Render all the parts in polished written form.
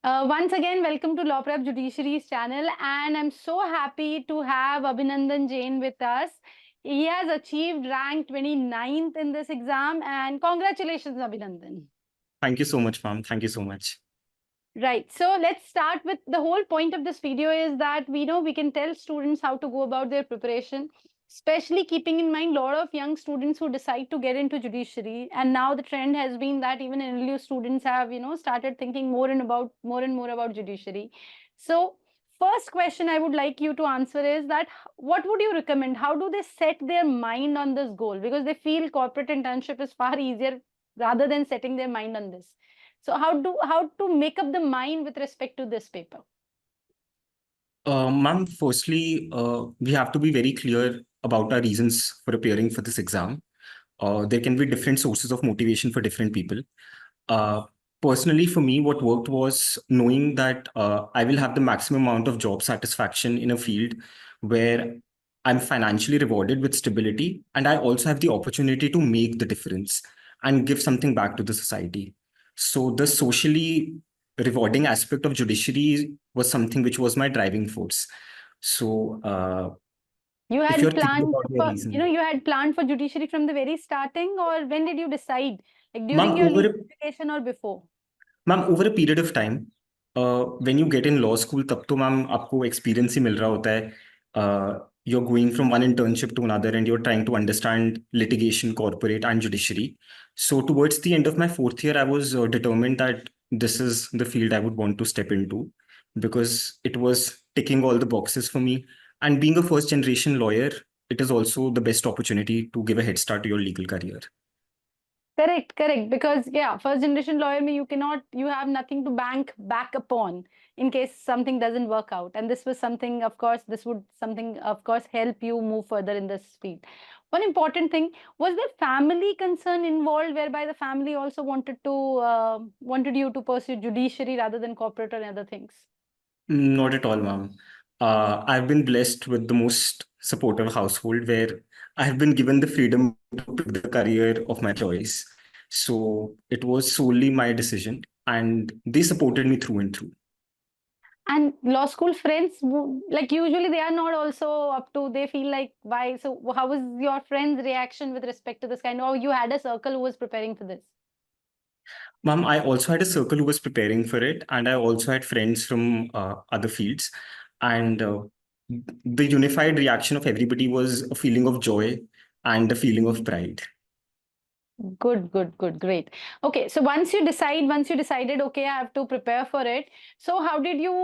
Once again, welcome to Law Prep Judiciary's channel, and I'm so happy to have Abhinandan Jain with us. He has achieved rank 29th in this exam, and congratulations, Abhinandan. Thank you so much, ma'am. Thank you so much. Right. So let's start with the whole point of this video is that we know we can tell students how to go about their preparation, especially keeping in mind a lot of young students who decide to get into judiciary. And now the trend has been that even NLU students have, started thinking more and more about judiciary. So first question I would like you to answer is that what would you recommend? How do they set their mind on this goal? Because they feel corporate internship is far easier rather than setting their mind on this. So how to make up the mind with respect to this paper? Ma'am, firstly, we have to be very clear about our reasons for appearing for this exam. There can be different sources of motivation for different people. Personally, for me, what worked was knowing that I will have the maximum amount of job satisfaction in a field where I'm financially rewarded with stability, and I also have the opportunity to make the difference and give something back to the society. So the socially rewarding aspect of judiciary was something which was my driving force. So You if you're had thinking planned about your for, reason, you had planned for judiciary from the very starting, or when did you decide? Like ma'am, during your legal education or before? Ma'am over a period of time when you get in law school तब तो ma'am आपको experience ही मिल रहा होता है you are going from one internship to another and you are trying to understand litigation corporate and judiciary. So towards the end of my fourth year I was determined that this is the field I would want to step into because it was ticking all the boxes for me, and being a first generation lawyer, it is also the best opportunity to give a head start to your legal career. Correct. Because yeah, first generation lawyer me, you have nothing to bank back upon in case something doesn't work out. And this was something, of course, help you move further in this field. One important thing, was there family concern involved whereby the family also wanted you to pursue judiciary rather than corporate or other things? Not at all, ma'am. I've been blessed with the most supportive household where I have been given the freedom to pick the career of my choice. So it was solely my decision, and they supported me through and through. And law school friends, like usually they are not also up to, they feel like, why? So how was your friend's reaction with respect to this kind? Or you had a circle who was preparing for this? Ma'am, I also had a circle who was preparing for it, and I also had friends from other fields. And the unified reaction of everybody was a feeling of joy and a feeling of pride. Good, great. Okay, so once you decided, okay, I have to prepare for it. So how did you,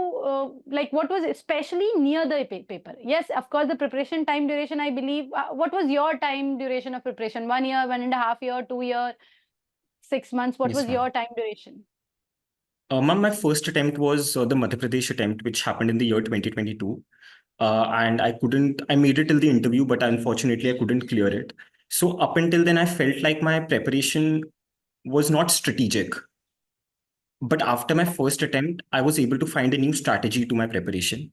like, what was especially near the paper? Yes, of course, the preparation time duration, I believe. What was your time duration of preparation? 1 year, 1.5 year, 2 year, 6 months? What Yes, was your ma'am. time duration? Ma'am, my first attempt was the Madhya Pradesh attempt, which happened in the year 2022. And I made it till the interview, but unfortunately, I couldn't clear it. So up until then, I felt like my preparation was not strategic. But after my first attempt, I was able to find a new strategy to my preparation,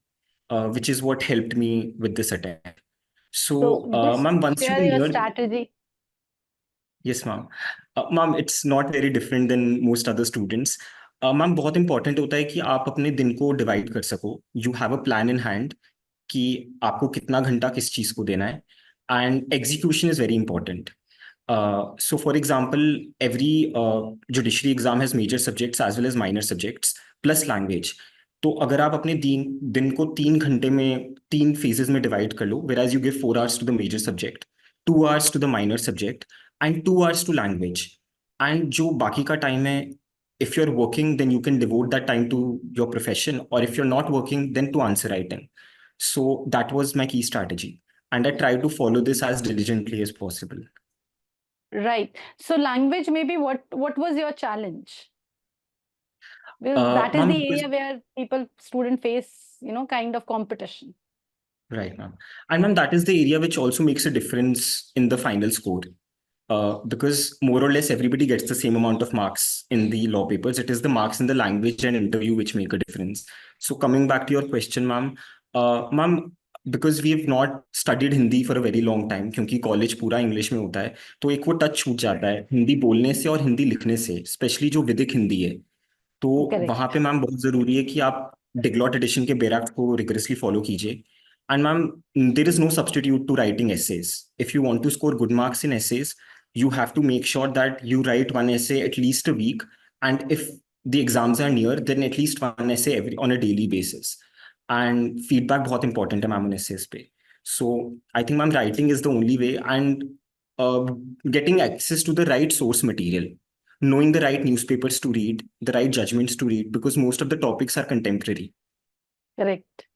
which is what helped me with this attempt. So, So just ma'am, once you share your near, strategy. yes, ma'am. Ma'am, it's not very different than most other students. Ma'am बहुत important होता है कि आप अपने दिन को divide कर सको. You have a plan in hand कि आपको कितना घंटा किस चीज को देना है, and execution is very important. So for example, every judiciary exam has major subjects as well as minor subjects plus language. तो अगर आप अपने दिन को 3 घंटे में 3 phases में डिवाइड कर लो, whereas you give 4 hours to the major subject, 2 hours to the minor subject, and 2 hours to language, and जो बाकी का टाइम है, if you're working, then you can devote that time to your profession, or if you're not working, then to answer writing. So that was my key strategy, and I tried to follow this as diligently as possible. Right. So language, maybe what was your challenge? Because that is Ma'am, the area where student face, kind of competition. right, ma'am. And ma'am, that is the area which also makes a difference in the final score. Because more or less everybody gets the same amount of marks in the law papers. It is the marks in the language and interview which make a difference. So coming back to your question, ma'am, because we have not studied Hindi for a very long time, क्योंकि college पूरा English में होता है, तो एक वो touch छूट जाता है हिंदी बोलने से और हिंदी लिखने से, स्पेशली जो विदिक हिंदी है. तो वहां Correct. पे मैम बहुत जरूरी है कि आप डिग्लॉट एडिशन के बेयर एक्ट को रिगरसली फॉलो कीजिए. And ma'am, there is no substitute to writing essays. If you want to score good marks in essays, you have to make sure that you write one essay at least a week. And if the exams are near, then at least one essay on a daily basis. And feedback बहुत important है ma'am on essays पे. So I think ma'am writing is the only way, and uh, getting access to the right source material, knowing the right newspapers to read, the right judgments to read, because most of the topics are contemporary. Correct.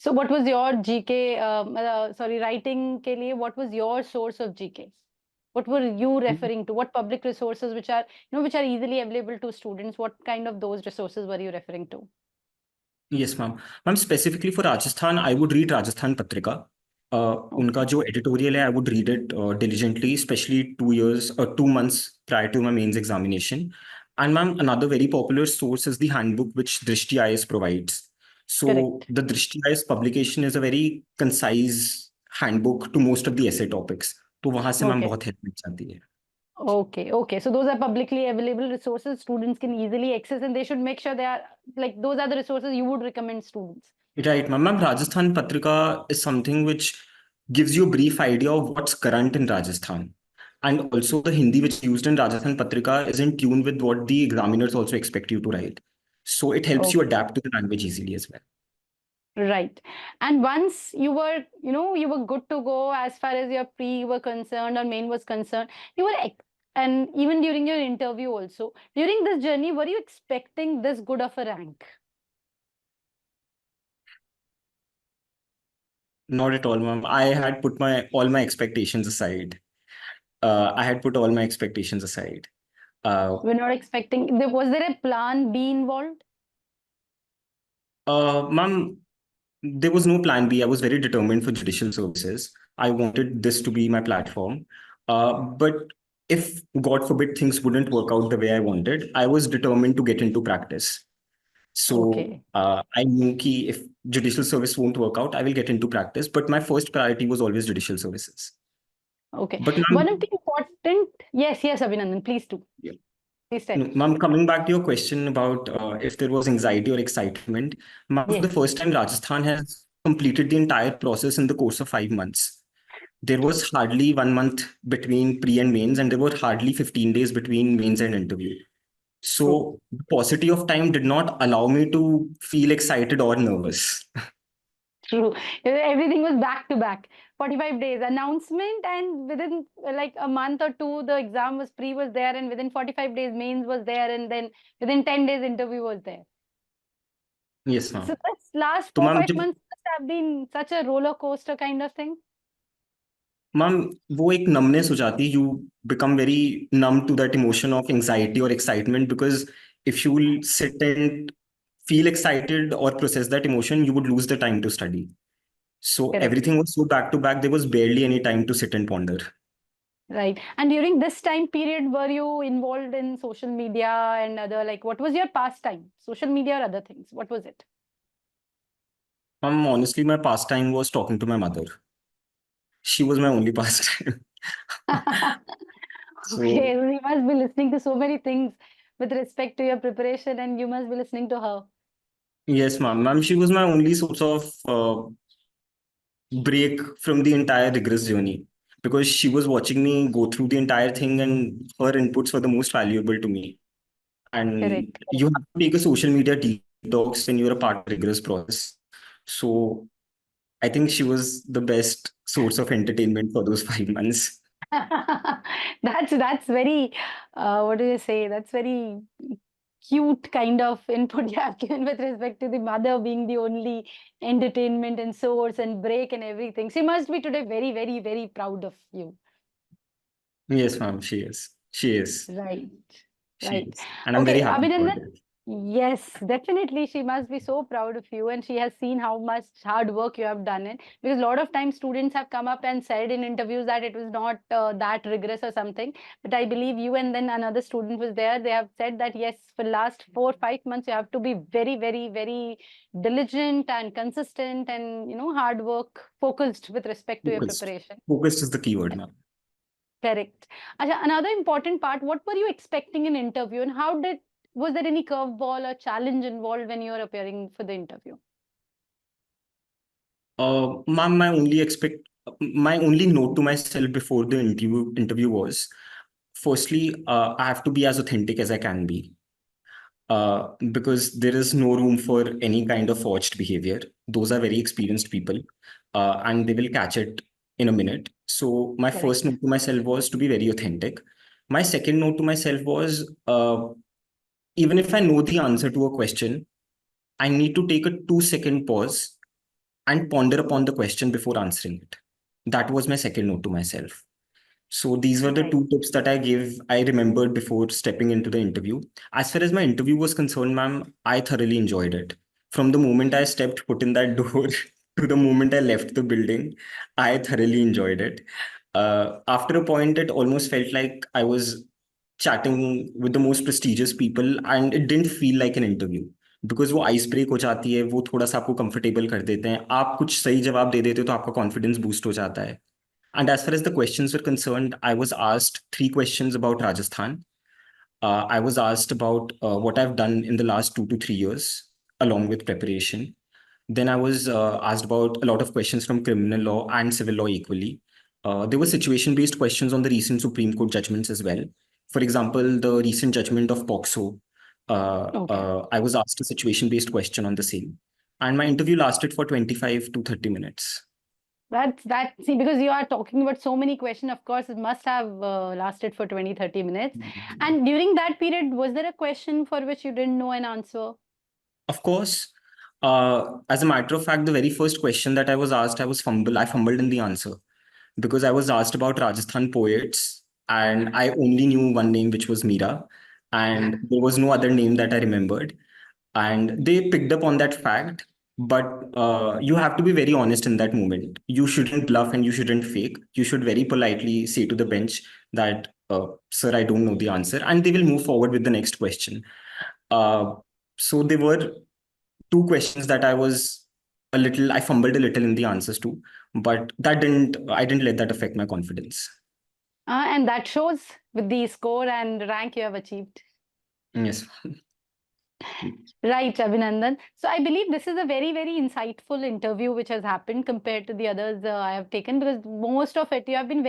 So what was your GK, sorry, writing के लिए, what was your source of GK? What were you referring to? What public resources which are, which are easily available to students? What kind of those resources were you referring to? Yes, ma'am. Ma'am, specifically for Rajasthan, I would read Rajasthan Patrika. उनका जो editorial है, I would read it diligently, especially 2 years or 2 months prior to my mains examination. And ma'am, another very popular source is the handbook which Drishti IAS provides. So Correct. the Drishti IAS publication is a very concise handbook to most of the essay topics. तो वहां से ma'am Okay. बहुत help मिल जाती है. Okay. Okay. So those are publicly available resources students can easily access, and they should make sure they are like, those are the resources you would recommend students. Right, ma'am. Ma'am, Rajasthan Patrika is something which gives you a brief idea of what's current in Rajasthan. And also the Hindi which is used in Rajasthan Patrika is in tune with what the examiners also expect you to write. So it helps you Okay. adapt to the language easily as well. Right. And once you were, you were good to go as far as your pre were concerned or main was concerned, you were, and even during your interview also, during this journey, were you expecting this good of a rank? Not at all, ma'am. I had put all my expectations aside. I had put all my expectations aside. We're not expecting, was there a plan B involved? Ma'am, there was no plan B. I was very determined for judicial services. I wanted this to be my platform. But if, God forbid, things wouldn't work out the way I wanted, I was determined to get into practice. So Okay. I knew ki if judicial service won't work out, I will get into practice. But my first priority was always judicial services. Okay. But One of ma'am, the important, yes, Abhinandan, please do. yeah. Please tell. No, ma'am, coming back to your question about if there was anxiety or excitement, ma'am, for the Yes. first time, Rajasthan has completed the entire process in the course of 5 months. There was hardly 1 month between pre and mains, and there were hardly 15 days between mains and interview. So the paucity of time did not allow me to feel excited or nervous. True. Everything was back to back. 45 days announcement, and within like a month or two, the exam was there, and within 45 days, mains was there, and then within 10 days, interview was there. Yes, ma'am. So this last तो 4-5 ma'am months must have been such a roller coaster kind of thing. Ma'am वो एक numbness हो जाती है. You become very numb to that emotion of anxiety or excitement, because if you will sit and feel excited or process that emotion, you would lose the time to study. So Correct. everything was so back to back, there was barely any time to sit and ponder. Right. And during this time period, were you involved in social media and other, like, what was your pastime? Social media or other things? What was it? Honestly, my pastime was talking to my mother. She was my only pastime. Okay, So so you must be listening to so many things with respect to your preparation, and you must be listening to her. yes, ma'am. Ma'am, she was my only source of break from the entire rigorous journey, because she was watching me go through the entire thing, and her inputs were the most valuable to me. And Correct. you have to take a social media detox when you're a part of the rigorous process. So I think she was the best source of entertainment for those 5 months. That's very, what do you say? That's very cute kind of input you have given with respect to the mother being the only entertainment and source and break and everything. She must be today very, very, very proud of you. Yes, ma'am, she is. She is. Right. She Right. is. And I'm very Okay, happy for Abhinandan. it. Yes, definitely. She must be so proud of you, and she has seen how much hard work you have done it. Because a lot of times students have come up and said in interviews that it was not that rigorous or something. But I believe you and then another student was there. They have said that yes, for last 4-5 months you have to be very, very, very diligent and consistent, and hard work focused with respect to your Focused. preparation. Focused is the keyword, ma'am. Correct. Another important part, what were you expecting in interview, and how did was there any curveball or challenge involved when you were appearing for the interview? Ma'am, my only note to myself before the interview was, firstly, I have to be as authentic as I can be. Because there is no room for any kind of forged behavior. Those are very experienced people, and they will catch it in a minute. So my Correct. first note to myself was to be very authentic. My second note to myself was, even if I know the answer to a question, I need to take a 2-second pause and ponder upon the question before answering it. That was my second note to myself. So these were the Right. 2 tips that I remembered before stepping into the interview. As far as my interview was concerned, ma'am, I thoroughly enjoyed it. From the moment I stepped foot in that door to the moment I left the building, I thoroughly enjoyed it. After a point, it almost felt like I was chatting with the most prestigious people, and it didn't feel like an interview. Because वो ice break हो जाती है, वो थोड़ा सा आपको comfortable कर देते हैं, आप कुछ सही जवाब दे देते हो तो आपका कॉन्फिडेंस बूस्ट हो जाता है. And as far as the questions were concerned, I was asked 3 questions about Rajasthan. I was asked about what I've done in the last 2 to 3 years, along with preparation. Then I was asked about a lot of questions from criminal law and civil law equally. There were situation-based questions on the recent Supreme Court judgments as well. For example, the recent judgment of POCSO. I was asked a situation-based question on the same. And my interview lasted for 25 to 30 minutes. See, because you are talking about so many questions, of course, it must have lasted for 20-30 minutes. And during that period, was there a question for which you didn't know an answer? Of course. As a matter of fact, the very first question that I was asked, I fumbled in the answer because I was asked about Rajasthan poets, and I only knew one name, which was Meera, and there was no other name that I remembered. And they picked up on that fact, but you have to be very honest in that moment. You shouldn't bluff and you shouldn't fake. You should very politely say to the bench that, sir, I don't know the answer, and they will move forward with the next question. So there were 2 questions that I fumbled a little in the answers to, but I didn't let that affect my confidence. And that shows with the score and rank you have achieved. Yes. Right, Abhinandan. So I believe this is a very, very insightful interview which has happened compared to the others I have taken, because most of it you have been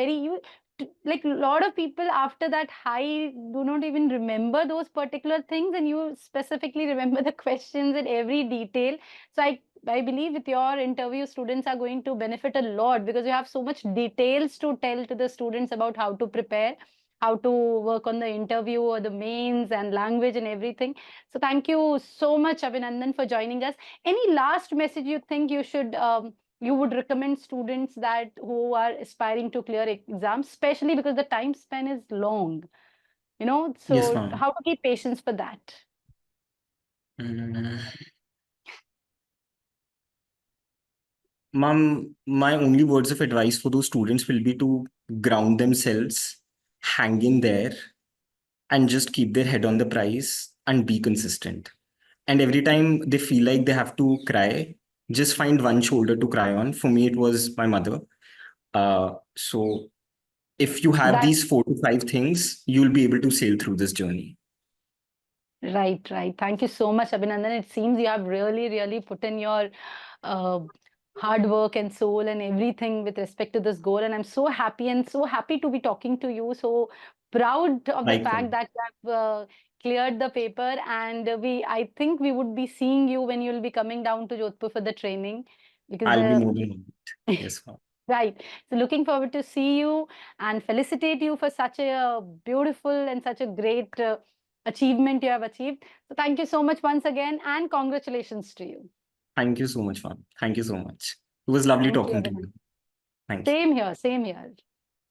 like a lot of people after that high do not even remember those particular things, and you specifically remember the questions in every detail. So I believe with your interview, students are going to benefit a lot because you have so much details to tell to the students about how to prepare, how to work on the interview or the mains and language and everything. So thank you so much, Abhinandan, for joining us. Any last message you think you would recommend students that who are aspiring to clear exams, especially because the time span is long, so Yes, ma'am. how to keep patience for that? Ma'am, my only words of advice for those students will be to ground themselves, hang in there, and just keep their head on the prize and be consistent. And every time they feel like they have to cry, just find one shoulder to cry on. For me, it was my mother. So if you have these 4 to 5 things, you'll be able to sail through this journey. Right. Thank you so much, Abhinandan. It seems you have really, really put in your hard work and soul and everything with respect to this goal. And I'm so happy to be talking to you. So proud of the fact that you have cleared the paper, and I think we would be seeing you when you'll be coming down to Jodhpur for the training. Because I'll be moving on. Yes, ma'am. Right. So looking forward to see you and felicitate you for such a beautiful and such a great achievement you have achieved. So thank you so much once again, and congratulations to you. Thank you so much, ma'am. Thank you so much. It was lovely talking to you. Thank you. Same here.